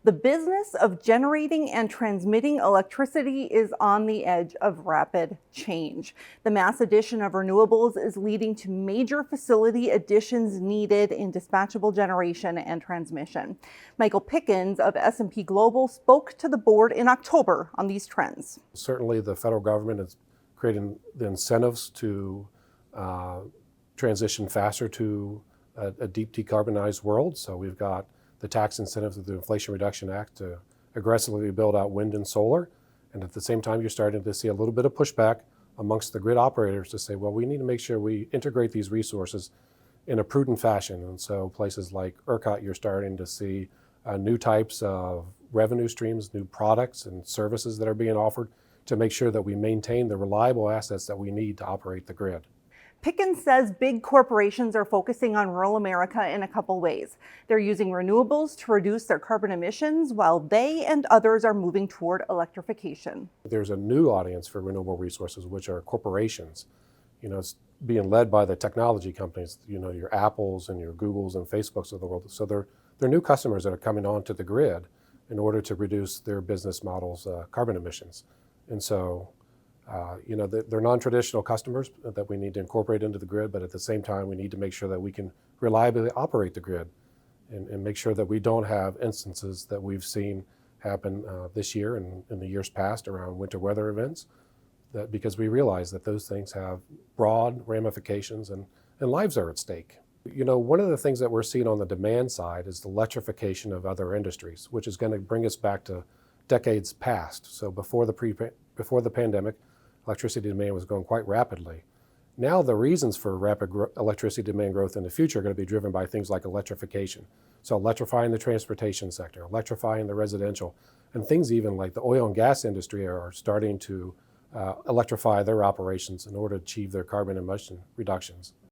The business of generating and transmitting electricity is on the edge of rapid change. The mass addition of renewables is leading to major facility additions needed in dispatchable generation and transmission. Michael Pickens of S&P Global spoke to the board in October on these trends. Certainly the federal government is creating the incentives to transition faster to a deep decarbonized world. So we've got the tax incentives of the Inflation Reduction Act to aggressively build out wind and solar. And at the same time, you're starting to see a little bit of pushback amongst the grid operators to say, well, we need to make sure we integrate these resources in a prudent fashion. And so places like ERCOT, you're starting to see new types of revenue streams, new products and services that are being offered to make sure that we maintain the reliable assets that we need to operate the grid. Pickens says big corporations are focusing on rural America in a couple ways. They're using renewables to reduce their carbon emissions, while they and others are moving toward electrification. There's a new audience for renewable resources, which are corporations. It's being led by the technology companies, your Apples and your Googles and Facebooks of the world. So they're new customers that are coming onto the grid in order to reduce their business models' carbon emissions. And so they're non-traditional customers that we need to incorporate into the grid, but at the same time, we need to make sure that we can reliably operate the grid and make sure that we don't have instances that we've seen happen this year and in the years past around winter weather events, because we realize that those things have broad ramifications and lives are at stake. One of the things that we're seeing on the demand side is the electrification of other industries, which is going to bring us back to decades past. So before the pandemic, electricity demand was going quite rapidly. Now the reasons for rapid electricity demand growth in the future are going to be driven by things like electrification. So electrifying the transportation sector, electrifying the residential, and things even like the oil and gas industry are starting to electrify their operations in order to achieve their carbon emission reductions.